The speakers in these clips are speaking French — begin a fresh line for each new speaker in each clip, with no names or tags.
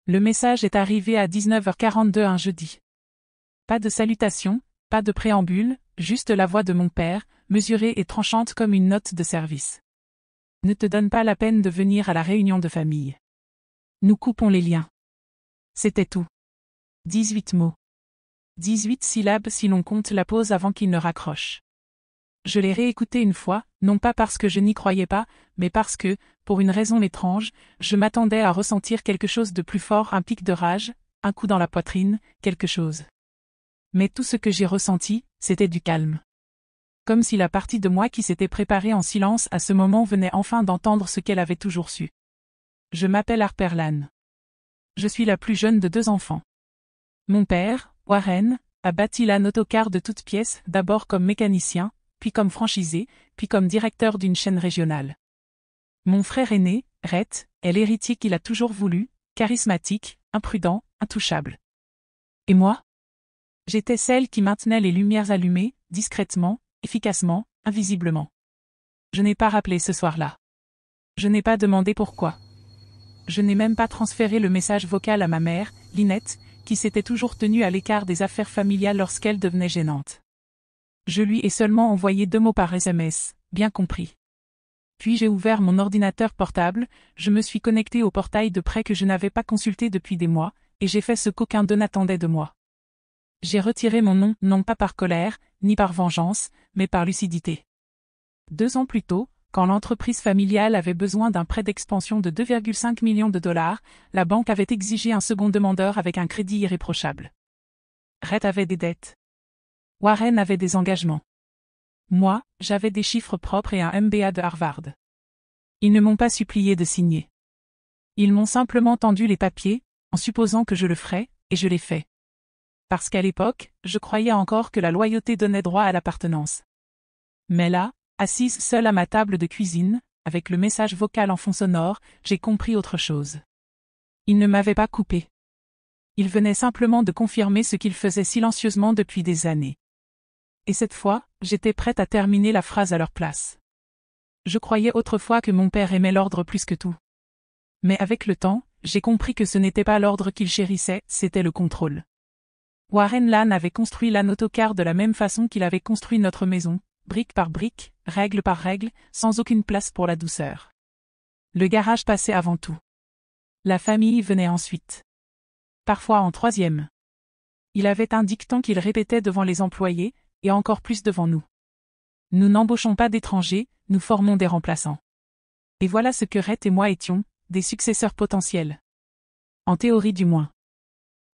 Le message est arrivé à 19h42 un jeudi. Pas de salutation, pas de préambule, juste la voix de mon père, mesurée et tranchante comme une note de service. Ne te donne pas la peine de venir à la réunion de famille. Nous coupons les liens. C'était tout. 18 mots. 18 syllabes si l'on compte la pause avant qu'il ne raccroche. Je l'ai réécouté une fois, non pas parce que je n'y croyais pas, mais parce que, pour une raison étrange, je m'attendais à ressentir quelque chose de plus fort, un pic de rage, un coup dans la poitrine, quelque chose. Mais tout ce que j'ai ressenti, c'était du calme. Comme si la partie de moi qui s'était préparée en silence à ce moment venait enfin d'entendre ce qu'elle avait toujours su. Je m'appelle Harper Lane. Je suis la plus jeune de 2 enfants. Mon père, Warren, a bâti Lane Autocar de toutes pièces, d'abord comme mécanicien, puis comme franchisé, puis comme directeur d'une chaîne régionale. Mon frère aîné, Rhett, est l'héritier qu'il a toujours voulu, charismatique, imprudent, intouchable. Et moi? J'étais celle qui maintenait les lumières allumées, discrètement, efficacement, invisiblement. Je n'ai pas rappelé ce soir-là. Je n'ai pas demandé pourquoi. Je n'ai même pas transféré le message vocal à ma mère, Lynette, qui s'était toujours tenue à l'écart des affaires familiales lorsqu'elles devenaient gênantes. Je lui ai seulement envoyé 2 mots par SMS, bien compris. Puis j'ai ouvert mon ordinateur portable, je me suis connecté au portail de prêt que je n'avais pas consulté depuis des mois, et j'ai fait ce qu'aucun d'eux n'attendait de moi. J'ai retiré mon nom, non pas par colère, ni par vengeance, mais par lucidité. 2 ans plus tôt, quand l'entreprise familiale avait besoin d'un prêt d'expansion de 2,5 millions de dollars, la banque avait exigé un second demandeur avec un crédit irréprochable. Rhett avait des dettes. Warren avait des engagements. Moi, j'avais des chiffres propres et un MBA de Harvard. Ils ne m'ont pas supplié de signer. Ils m'ont simplement tendu les papiers, en supposant que je le ferais, et je l'ai fait. Parce qu'à l'époque, je croyais encore que la loyauté donnait droit à l'appartenance. Mais là, assise seule à ma table de cuisine, avec le message vocal en fond sonore, j'ai compris autre chose. Ils ne m'avaient pas coupé. Ils venaient simplement de confirmer ce qu'ils faisaient silencieusement depuis des années. Et cette fois, j'étais prête à terminer la phrase à leur place. Je croyais autrefois que mon père aimait l'ordre plus que tout. Mais avec le temps, j'ai compris que ce n'était pas l'ordre qu'il chérissait, c'était le contrôle. Warren Lane avait construit Lane Autocar de la même façon qu'il avait construit notre maison, brique par brique, règle par règle, sans aucune place pour la douceur. Le garage passait avant tout. La famille venait ensuite. Parfois en 3e. Il avait un dicton qu'il répétait devant les employés, et encore plus devant nous. Nous n'embauchons pas d'étrangers, nous formons des remplaçants. Et voilà ce que Rhett et moi étions, des successeurs potentiels. En théorie du moins.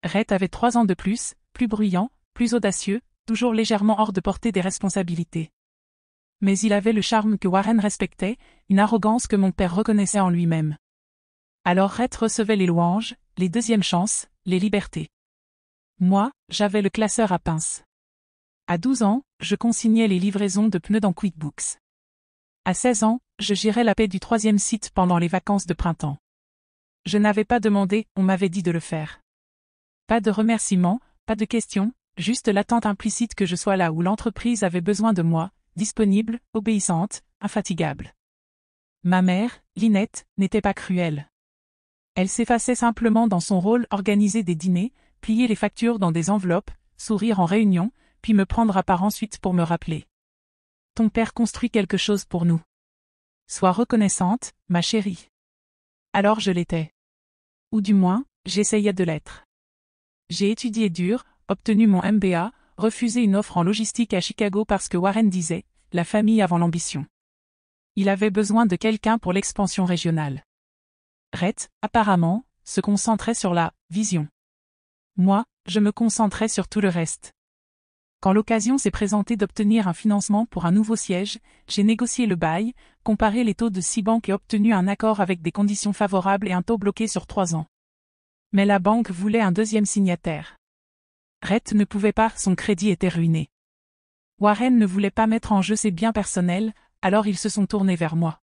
Rhett avait 3 ans de plus bruyant, plus audacieux, toujours légèrement hors de portée des responsabilités. Mais il avait le charme que Warren respectait, une arrogance que mon père reconnaissait en lui-même. Alors Rhett recevait les louanges, les deuxièmes chances, les libertés. Moi, j'avais le classeur à pince. À 12 ans, je consignais les livraisons de pneus dans QuickBooks. À 16 ans, je gérais la paie du 3e site pendant les vacances de printemps. Je n'avais pas demandé, on m'avait dit de le faire. Pas de remerciements, pas de questions, juste l'attente implicite que je sois là où l'entreprise avait besoin de moi, disponible, obéissante, infatigable. Ma mère, Lynette, n'était pas cruelle. Elle s'effaçait simplement dans son rôle, organiser des dîners, plier les factures dans des enveloppes, sourire en réunion, puis me prendre à part ensuite pour me rappeler. Ton père construit quelque chose pour nous. Sois reconnaissante, ma chérie. Alors je l'étais. Ou du moins, j'essayais de l'être. J'ai étudié dur, obtenu mon MBA, refusé une offre en logistique à Chicago parce que Warren disait, la famille avant l'ambition. Il avait besoin de quelqu'un pour l'expansion régionale. Rhett, apparemment, se concentrait sur la vision. Moi, je me concentrais sur tout le reste. Quand l'occasion s'est présentée d'obtenir un financement pour un nouveau siège, j'ai négocié le bail, comparé les taux de 6 banques et obtenu un accord avec des conditions favorables et un taux bloqué sur 3 ans. Mais la banque voulait un 2e signataire. Rhett ne pouvait pas, son crédit était ruiné. Warren ne voulait pas mettre en jeu ses biens personnels, alors ils se sont tournés vers moi.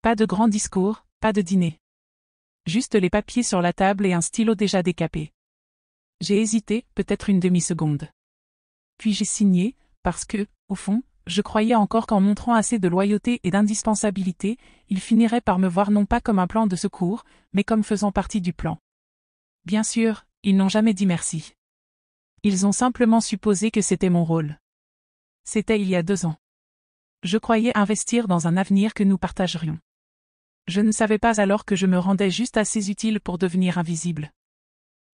Pas de grands discours, pas de dîner. Juste les papiers sur la table et un stylo déjà décapé. J'ai hésité, peut-être une demi-seconde. Puis j'ai signé, parce que, au fond, je croyais encore qu'en montrant assez de loyauté et d'indispensabilité, il finirait par me voir non pas comme un plan de secours, mais comme faisant partie du plan. Bien sûr, ils n'ont jamais dit merci. Ils ont simplement supposé que c'était mon rôle. C'était il y a 2 ans. Je croyais investir dans un avenir que nous partagerions. Je ne savais pas alors que je me rendais juste assez utile pour devenir invisible.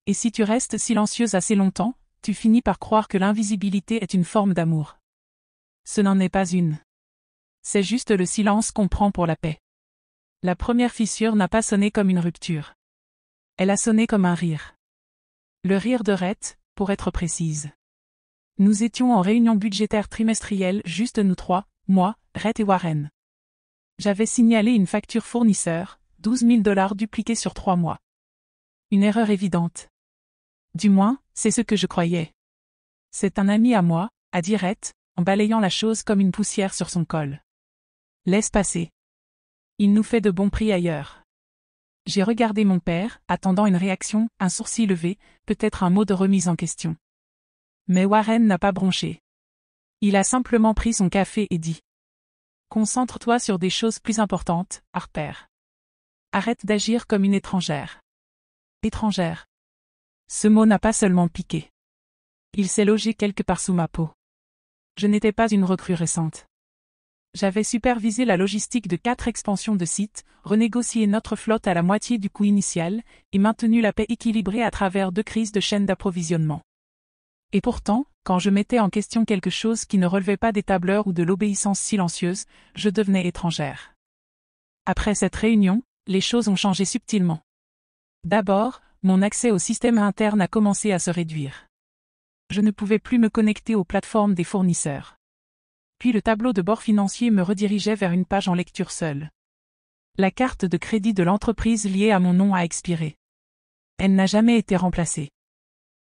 Et si tu restes silencieuse assez longtemps, tu finis par croire que l'invisibilité est une forme d'amour. Ce n'en est pas une. C'est juste le silence qu'on prend pour la paix. La première fissure n'a pas sonné comme une rupture. Elle a sonné comme un rire. Le rire de Rhett, pour être précise. Nous étions en réunion budgétaire trimestrielle, juste nous 3, moi, Rhett et Warren. J'avais signalé une facture fournisseur, $12 000 dupliquée sur 3 mois. Une erreur évidente. Du moins, c'est ce que je croyais. C'est un ami à moi, a dit Rhett, en balayant la chose comme une poussière sur son col. Laisse passer. Il nous fait de bons prix ailleurs. J'ai regardé mon père, attendant une réaction, un sourcil levé, peut-être un mot de remise en question. Mais Warren n'a pas bronché. Il a simplement pris son café et dit. Concentre-toi sur des choses plus importantes, Harper. Arrête d'agir comme une étrangère. Étrangère. Ce mot n'a pas seulement piqué. Il s'est logé quelque part sous ma peau. Je n'étais pas une recrue récente. J'avais supervisé la logistique de 4 expansions de sites, renégocié notre flotte à la moitié du coût initial, et maintenu la paix équilibrée à travers 2 crises de chaîne d'approvisionnement. Et pourtant, quand je mettais en question quelque chose qui ne relevait pas des tableurs ou de l'obéissance silencieuse, je devenais étrangère. Après cette réunion, les choses ont changé subtilement. D'abord, mon accès au système interne a commencé à se réduire. Je ne pouvais plus me connecter aux plateformes des fournisseurs. Puis le tableau de bord financier me redirigeait vers une page en lecture seule. La carte de crédit de l'entreprise liée à mon nom a expiré. Elle n'a jamais été remplacée.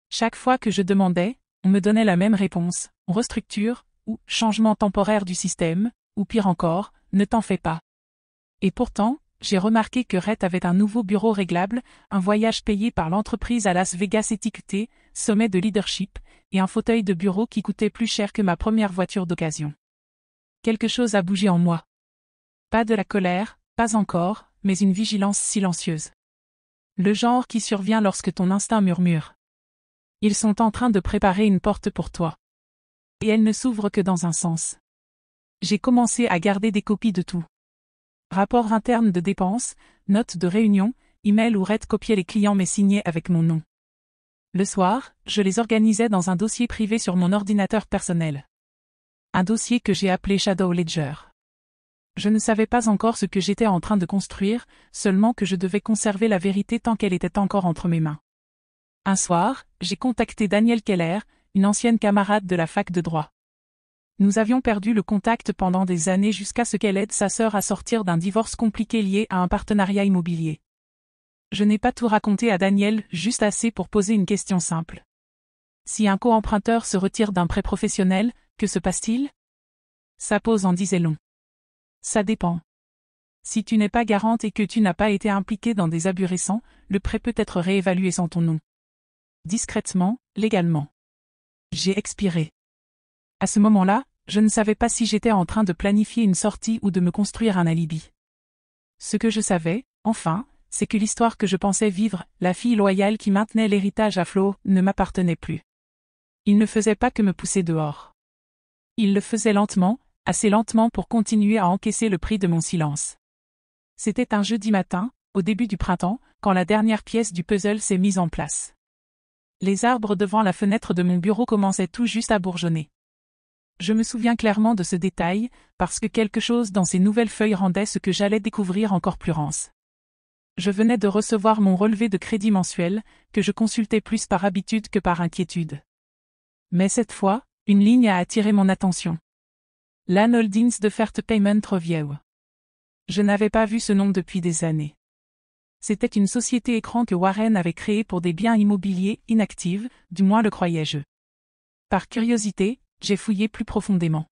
Chaque fois que je demandais, on me donnait la même réponse, on restructure, ou changement temporaire du système, ou pire encore, ne t'en fais pas. Et pourtant, j'ai remarqué que Rhett avait un nouveau bureau réglable, un voyage payé par l'entreprise à Las Vegas étiqueté, sommet de leadership, et un fauteuil de bureau qui coûtait plus cher que ma première voiture d'occasion. Quelque chose a bougé en moi. Pas de la colère, pas encore, mais une vigilance silencieuse. Le genre qui survient lorsque ton instinct murmure. Ils sont en train de préparer une porte pour toi. Et elle ne s'ouvre que dans un sens. J'ai commencé à garder des copies de tout. Rapport interne de dépenses, notes de réunion, email où Rhett copiait les clients mais signait avec mon nom. Le soir, je les organisais dans un dossier privé sur mon ordinateur personnel. Un dossier que j'ai appelé Shadow Ledger. Je ne savais pas encore ce que j'étais en train de construire, seulement que je devais conserver la vérité tant qu'elle était encore entre mes mains. Un soir, j'ai contacté Danielle Keller, une ancienne camarade de la fac de droit. Nous avions perdu le contact pendant des années jusqu'à ce qu'elle aide sa sœur à sortir d'un divorce compliqué lié à un partenariat immobilier. Je n'ai pas tout raconté à Danielle, juste assez pour poser une question simple. Si un co-emprunteur se retire d'un prêt professionnel, que se passe-t-il? Sa pause en disait long. Ça dépend. Si tu n'es pas garante et que tu n'as pas été impliqué dans des abus récents, le prêt peut être réévalué sans ton nom. Discrètement, légalement. J'ai expiré. À ce moment-là, je ne savais pas si j'étais en train de planifier une sortie ou de me construire un alibi. Ce que je savais, enfin, c'est que l'histoire que je pensais vivre, la fille loyale qui maintenait l'héritage à flot, ne m'appartenait plus. Il ne faisait pas que me pousser dehors. Il le faisait lentement, assez lentement pour continuer à encaisser le prix de mon silence. C'était un jeudi matin, au début du printemps, quand la dernière pièce du puzzle s'est mise en place. Les arbres devant la fenêtre de mon bureau commençaient tout juste à bourgeonner. Je me souviens clairement de ce détail, parce que quelque chose dans ces nouvelles feuilles rendait ce que j'allais découvrir encore plus rance. Je venais de recevoir mon relevé de crédit mensuel, que je consultais plus par habitude que par inquiétude. Mais cette fois, une ligne a attiré mon attention. Lan Holdings Deferred Payment Review. Je n'avais pas vu ce nom depuis des années. C'était une société écran que Warren avait créée pour des biens immobiliers inactifs, du moins le croyais-je. Par curiosité, j'ai fouillé plus profondément.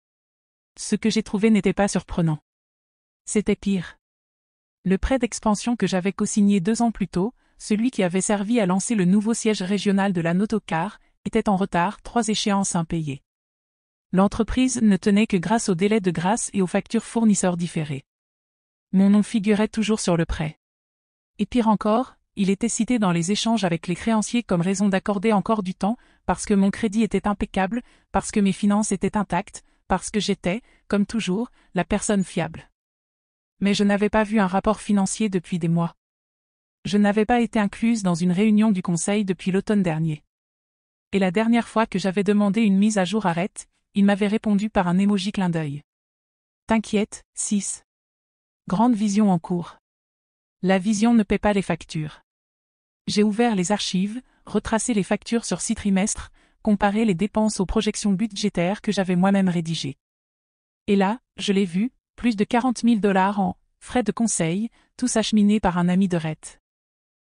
Ce que j'ai trouvé n'était pas surprenant. C'était pire. Le prêt d'expansion que j'avais co-signé 2 ans plus tôt, celui qui avait servi à lancer le nouveau siège régional de la Notocar, était en retard, 3 échéances impayées. L'entreprise ne tenait que grâce aux délais de grâce et aux factures fournisseurs différées. Mon nom figurait toujours sur le prêt. Et pire encore, il était cité dans les échanges avec les créanciers comme raison d'accorder encore du temps, parce que mon crédit était impeccable, parce que mes finances étaient intactes, parce que j'étais, comme toujours, la personne fiable. Mais je n'avais pas vu un rapport financier depuis des mois. Je n'avais pas été incluse dans une réunion du conseil depuis l'automne dernier. Et la dernière fois que j'avais demandé une mise à jour à Rhett, il m'avait répondu par un emoji clin d'œil. T'inquiète, 6. Grande vision en cours. La vision ne paie pas les factures. J'ai ouvert les archives, retracé les factures sur 6 trimestres, comparé les dépenses aux projections budgétaires que j'avais moi-même rédigées. Et là, je l'ai vu, plus de 40 000 $ en frais de conseil, tous acheminés par un ami de Rhett.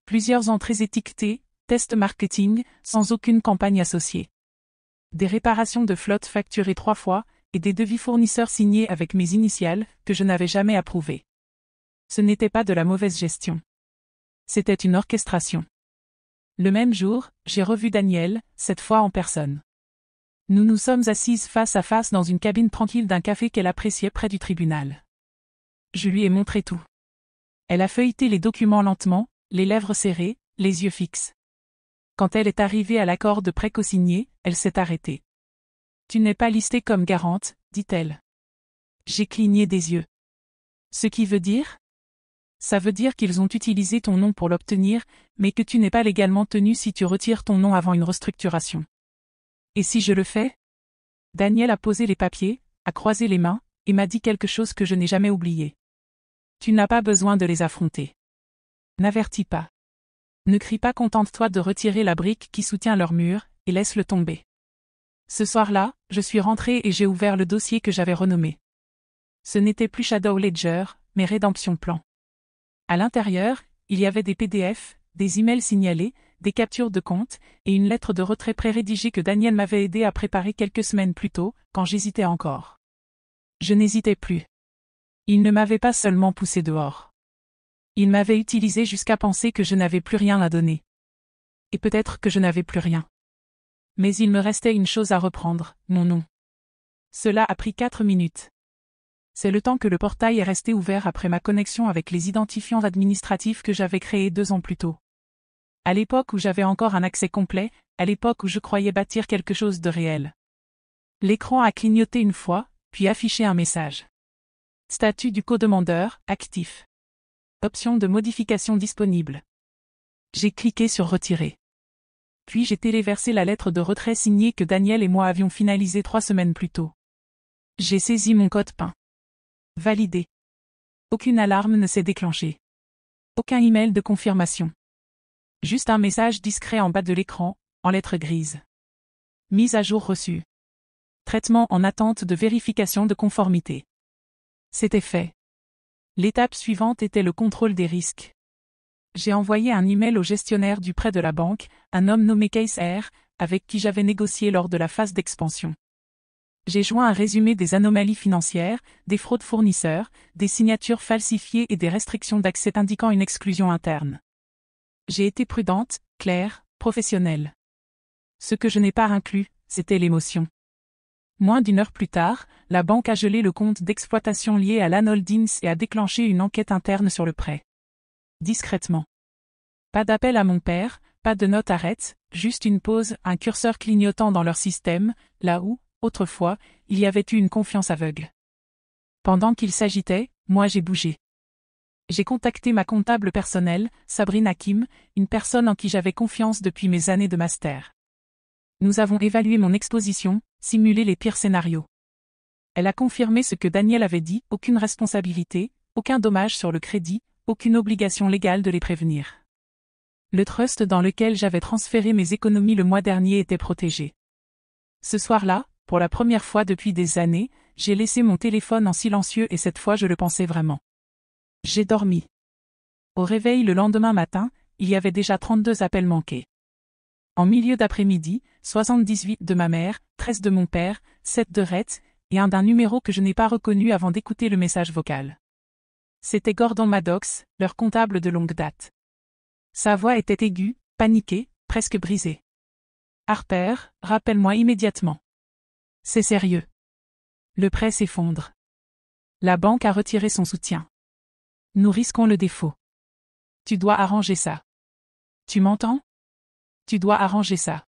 Plusieurs entrées étiquetées, test marketing, sans aucune campagne associée. Des réparations de flotte facturées 3 fois, et des devis fournisseurs signés avec mes initiales, que je n'avais jamais approuvés. Ce n'était pas de la mauvaise gestion. C'était une orchestration. Le même jour, j'ai revu Danielle, cette fois en personne. Nous nous sommes assises face à face dans une cabine tranquille d'un café qu'elle appréciait près du tribunal. Je lui ai montré tout. Elle a feuilleté les documents lentement, les lèvres serrées, les yeux fixes. Quand elle est arrivée à l'accord de prêt co-signé, elle s'est arrêtée. « Tu n'es pas listée comme garante, dit-elle. » J'ai cligné des yeux. « Ce qui veut dire ? » Ça veut dire qu'ils ont utilisé ton nom pour l'obtenir, mais que tu n'es pas légalement tenu si tu retires ton nom avant une restructuration. Et si je le fais ? Daniel a posé les papiers, a croisé les mains, et m'a dit quelque chose que je n'ai jamais oublié. Tu n'as pas besoin de les affronter. N'avertis pas. Ne crie pas, contente-toi de retirer la brique qui soutient leur mur, et laisse-le tomber. Ce soir-là, je suis rentrée et j'ai ouvert le dossier que j'avais renommé. Ce n'était plus Shadow Ledger, mais Redemption Plan. À l'intérieur, il y avait des PDF, des emails signalés, des captures de compte, et une lettre de retrait pré-rédigée que Daniel m'avait aidé à préparer quelques semaines plus tôt, quand j'hésitais encore. Je n'hésitais plus. Il ne m'avait pas seulement poussé dehors. Il m'avait utilisé jusqu'à penser que je n'avais plus rien à donner. Et peut-être que je n'avais plus rien. Mais il me restait une chose à reprendre, mon nom. Cela a pris 4 minutes. C'est le temps que le portail est resté ouvert après ma connexion avec les identifiants administratifs que j'avais créés 2 ans plus tôt. À l'époque où j'avais encore un accès complet, à l'époque où je croyais bâtir quelque chose de réel. L'écran a clignoté une fois, puis affiché un message. Statut du codemandeur, actif. Option de modification disponible. J'ai cliqué sur retirer. Puis j'ai téléversé la lettre de retrait signée que Daniel et moi avions finalisée 3 semaines plus tôt. J'ai saisi mon code PIN. Validé. Aucune alarme ne s'est déclenchée. Aucun email de confirmation. Juste un message discret en bas de l'écran, en lettres grises. Mise à jour reçue. Traitement en attente de vérification de conformité. C'était fait. L'étape suivante était le contrôle des risques. J'ai envoyé un email au gestionnaire du prêt de la banque, un homme nommé Case R, avec qui j'avais négocié lors de la phase d'expansion. J'ai joint un résumé des anomalies financières, des fraudes fournisseurs, des signatures falsifiées et des restrictions d'accès indiquant une exclusion interne. J'ai été prudente, claire, professionnelle. Ce que je n'ai pas inclus, c'était l'émotion. Moins d'1 heure plus tard, la banque a gelé le compte d'exploitation lié à Lan Holdings et a déclenché une enquête interne sur le prêt. Discrètement. Pas d'appel à mon père, pas de note arrête, juste une pause, un curseur clignotant dans leur système, là où, autrefois, il y avait eu une confiance aveugle. Pendant qu'il s'agitait, moi j'ai bougé. J'ai contacté ma comptable personnelle, Sabrine Hakim, une personne en qui j'avais confiance depuis mes années de master. Nous avons évalué mon exposition, simulé les pires scénarios. Elle a confirmé ce que Daniel avait dit, aucune responsabilité, aucun dommage sur le crédit, aucune obligation légale de les prévenir. Le trust dans lequel j'avais transféré mes économies le mois dernier était protégé. Ce soir-là, pour la première fois depuis des années, j'ai laissé mon téléphone en silencieux et cette fois je le pensais vraiment. J'ai dormi. Au réveil le lendemain matin, il y avait déjà 32 appels manqués. En milieu d'après-midi, 78 de ma mère, 13 de mon père, 7 de Rhett, et un d'un numéro que je n'ai pas reconnu avant d'écouter le message vocal. C'était Gordon Maddox, leur comptable de longue date. Sa voix était aiguë, paniquée, presque brisée. « Harper, rappelle-moi immédiatement. C'est sérieux. Le prêt s'effondre. La banque a retiré son soutien. Nous risquons le défaut. Tu dois arranger ça. Tu m'entends? Tu dois arranger ça.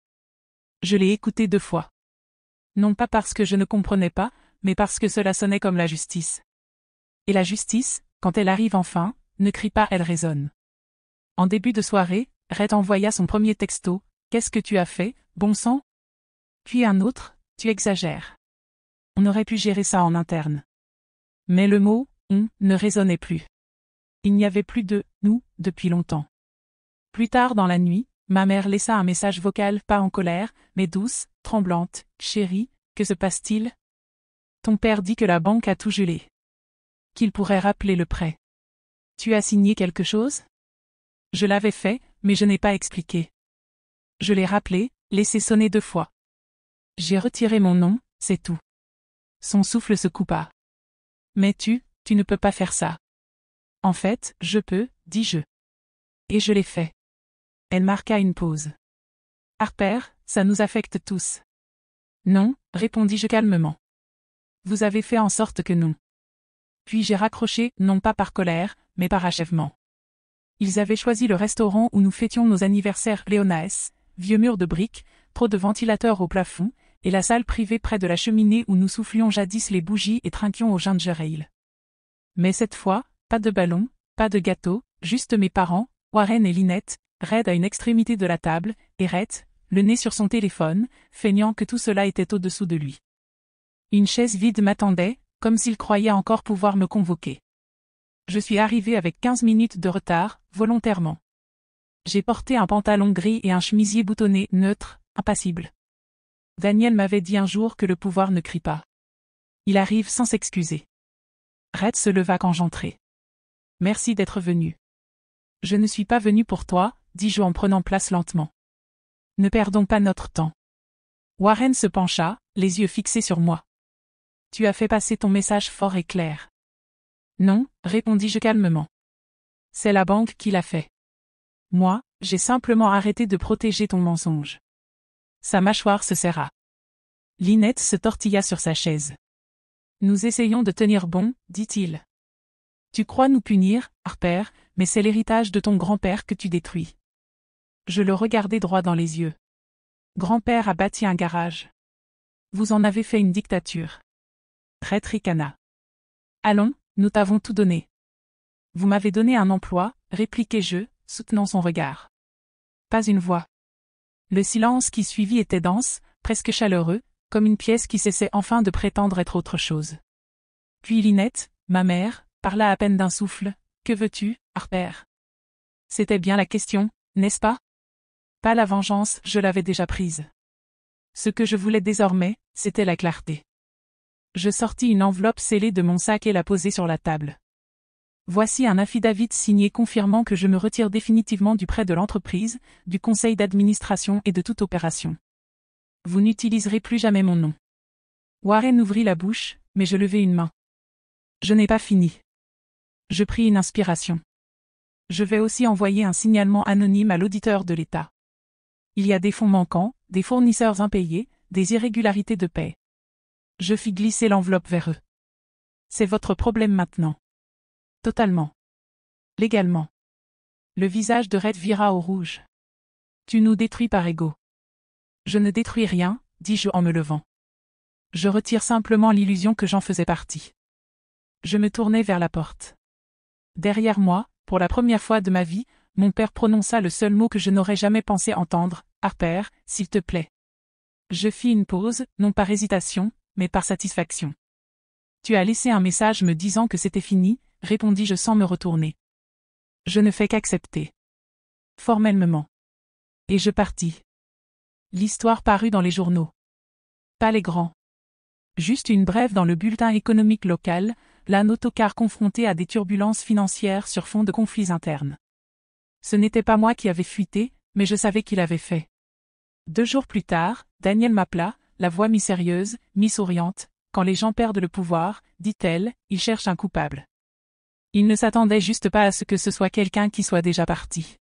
Je l'ai écouté 2 fois. Non pas parce que je ne comprenais pas, mais parce que cela sonnait comme la justice. Et la justice, quand elle arrive enfin, ne crie pas, elle résonne. En début de soirée, Red envoya son premier texto. Qu'est-ce que tu as fait, bon sang? Puis un autre, tu exagères. On aurait pu gérer ça en interne. Mais le mot « on » ne résonnait plus. Il n'y avait plus de « nous » depuis longtemps. Plus tard dans la nuit, ma mère laissa un message vocal pas en colère, mais douce, tremblante. « Chérie, que se passe-t-il? Ton père dit que la banque a tout gelé. Qu'il pourrait rappeler le prêt. Tu as signé quelque chose? » Je l'avais fait, mais je n'ai pas expliqué. Je l'ai rappelé, laissé sonner 2 fois. J'ai retiré mon nom, c'est tout. Son souffle se coupa. Mais tu ne peux pas faire ça. En fait, je peux, dis-je. Et je l'ai fait. Elle marqua une pause. Harper, ça nous affecte tous. Non, répondis-je calmement. Vous avez fait en sorte que non. Puis j'ai raccroché, non pas par colère, mais par achèvement. Ils avaient choisi le restaurant où nous fêtions nos anniversaires Léonaes, vieux mur de briques, trop de ventilateurs au plafond, et la salle privée près de la cheminée où nous soufflions jadis les bougies et trinquions au ginger ale. Mais cette fois, pas de ballon, pas de gâteau, juste mes parents, Warren et Lynette, Red à une extrémité de la table, et Rhett, le nez sur son téléphone, feignant que tout cela était au-dessous de lui. Une chaise vide m'attendait, comme s'il croyait encore pouvoir me convoquer. Je suis arrivé avec 15 minutes de retard, volontairement. J'ai porté un pantalon gris et un chemisier boutonné neutre, impassible. Daniel m'avait dit un jour que le pouvoir ne crie pas. Il arrive sans s'excuser. Red se leva quand j'entrai. Merci d'être venu. Je ne suis pas venu pour toi, dis-je en prenant place lentement. Ne perdons pas notre temps. Warren se pencha, les yeux fixés sur moi. Tu as fait passer ton message fort et clair. Non, répondis-je calmement. C'est la banque qui l'a fait. Moi, j'ai simplement arrêté de protéger ton mensonge. Sa mâchoire se serra. Lynette se tortilla sur sa chaise. Nous essayons de tenir bon, dit-il. Tu crois nous punir, Harper, mais c'est l'héritage de ton grand-père que tu détruis. Je le regardai droit dans les yeux. Grand-père a bâti un garage. Vous en avez fait une dictature. Red ricana. Allons, nous t'avons tout donné. Vous m'avez donné un emploi, répliquai-je, soutenant son regard. Pas une voix. Le silence qui suivit était dense, presque chaleureux, comme une pièce qui cessait enfin de prétendre être autre chose. Puis Lynette, ma mère, parla à peine d'un souffle. Que veux-tu, Harper? C'était bien la question, n'est-ce pas? Pas la vengeance, je l'avais déjà prise. Ce que je voulais désormais, c'était la clarté. Je sortis une enveloppe scellée de mon sac et la posai sur la table. Voici un affidavit signé confirmant que je me retire définitivement du prêt de l'entreprise, du conseil d'administration et de toute opération. Vous n'utiliserez plus jamais mon nom. Warren ouvrit la bouche, mais je levai une main. Je n'ai pas fini. Je pris une inspiration. Je vais aussi envoyer un signalement anonyme à l'auditeur de l'État. Il y a des fonds manquants, des fournisseurs impayés, des irrégularités de paie. Je fis glisser l'enveloppe vers eux. C'est votre problème maintenant. Totalement. Légalement. Le visage de Red vira au rouge. Tu nous détruis par ego. Je ne détruis rien, dis-je en me levant. Je retire simplement l'illusion que j'en faisais partie. Je me tournai vers la porte. Derrière moi, pour la première fois de ma vie, mon père prononça le seul mot que je n'aurais jamais pensé entendre, « Harper, s'il te plaît ». Je fis une pause, non par hésitation, mais par satisfaction. Tu as laissé un message me disant que c'était fini, répondis-je sans me retourner. Je ne fais qu'accepter. Formellement. Et je partis. L'histoire parut dans les journaux. Pas les grands. Juste une brève dans le bulletin économique local, l'un autocar confronté à des turbulences financières sur fond de conflits internes. Ce n'était pas moi qui avais fuité, mais je savais qu'il avait fait. 2 jours plus tard, Daniel m'appela, la voix mi-sérieuse, mi-souriante. Quand les gens perdent le pouvoir, dit-elle, ils cherchent un coupable. Ils ne s'attendaient juste pas à ce que ce soit quelqu'un qui soit déjà parti.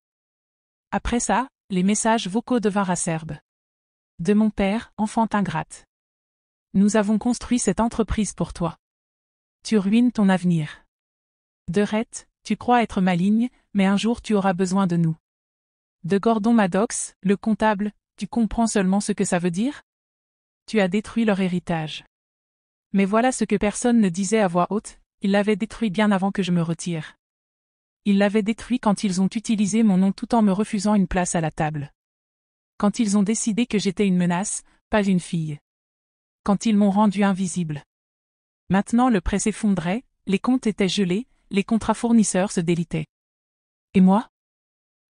Après ça, les messages vocaux devinrent acerbes. De mon père, enfant ingrate. Nous avons construit cette entreprise pour toi. Tu ruines ton avenir. De Rhett, tu crois être maligne, mais un jour tu auras besoin de nous. De Gordon Maddox, le comptable, tu comprends seulement ce que ça veut dire? Tu as détruit leur héritage. Mais voilà ce que personne ne disait à voix haute, ils l'avaient détruit bien avant que je me retire. Ils l'avaient détruit quand ils ont utilisé mon nom tout en me refusant une place à la table. Quand ils ont décidé que j'étais une menace, pas une fille. Quand ils m'ont rendu invisible. Maintenant le prêt s'effondrait, les comptes étaient gelés, les contrats fournisseurs se délitaient. Et moi?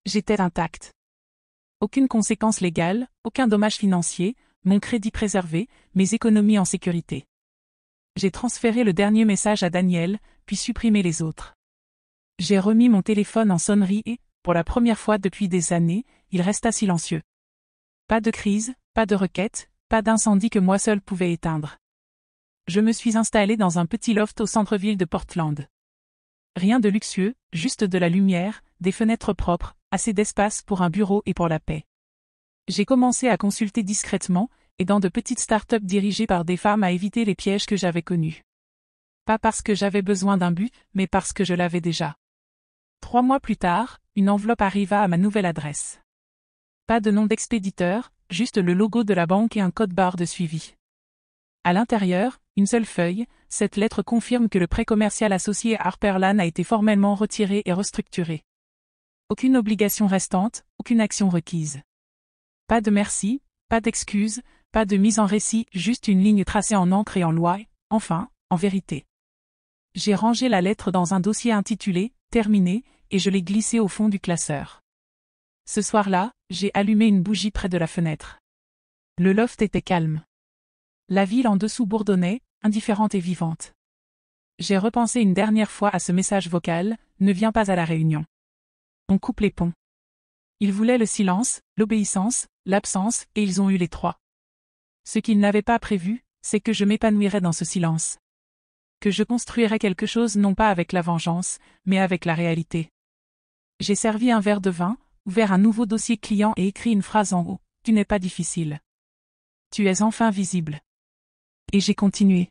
J'étais intacte. Aucune conséquence légale, aucun dommage financier, mon crédit préservé, mes économies en sécurité. J'ai transféré le dernier message à Daniel, puis supprimé les autres. J'ai remis mon téléphone en sonnerie et, pour la première fois depuis des années, il resta silencieux. Pas de crise, pas de requête, pas d'incendie que moi seul pouvais éteindre. Je me suis installé dans un petit loft au centre-ville de Portland. Rien de luxueux, juste de la lumière, des fenêtres propres, assez d'espace pour un bureau et pour la paix. J'ai commencé à consulter discrètement, et dans de petites start-up dirigées par des femmes à éviter les pièges que j'avais connus. Pas parce que j'avais besoin d'un but, mais parce que je l'avais déjà. 3 mois plus tard, une enveloppe arriva à ma nouvelle adresse. Pas de nom d'expéditeur, juste le logo de la banque et un code barre de suivi. À l'intérieur, une seule feuille, cette lettre confirme que le prêt commercial associé à Harper Lane a été formellement retiré et restructuré. Aucune obligation restante, aucune action requise. Pas de merci, pas d'excuses, pas de mise en récit, juste une ligne tracée en encre et en loi, enfin, en vérité. J'ai rangé la lettre dans un dossier intitulé « Terminé » et je l'ai glissée au fond du classeur. Ce soir-là, j'ai allumé une bougie près de la fenêtre. Le loft était calme. La ville en dessous bourdonnait, indifférente et vivante. J'ai repensé une dernière fois à ce message vocal, ne viens pas à la réunion. On coupe les ponts. Ils voulaient le silence, l'obéissance, l'absence, et ils ont eu les trois. Ce qu'ils n'avaient pas prévu, c'est que je m'épanouirais dans ce silence. Que je construirais quelque chose non pas avec la vengeance, mais avec la réalité. J'ai servi un verre de vin, ouvert un nouveau dossier client et écrit une phrase en haut. Tu n'es pas difficile. Tu es enfin visible. Et j'ai continué.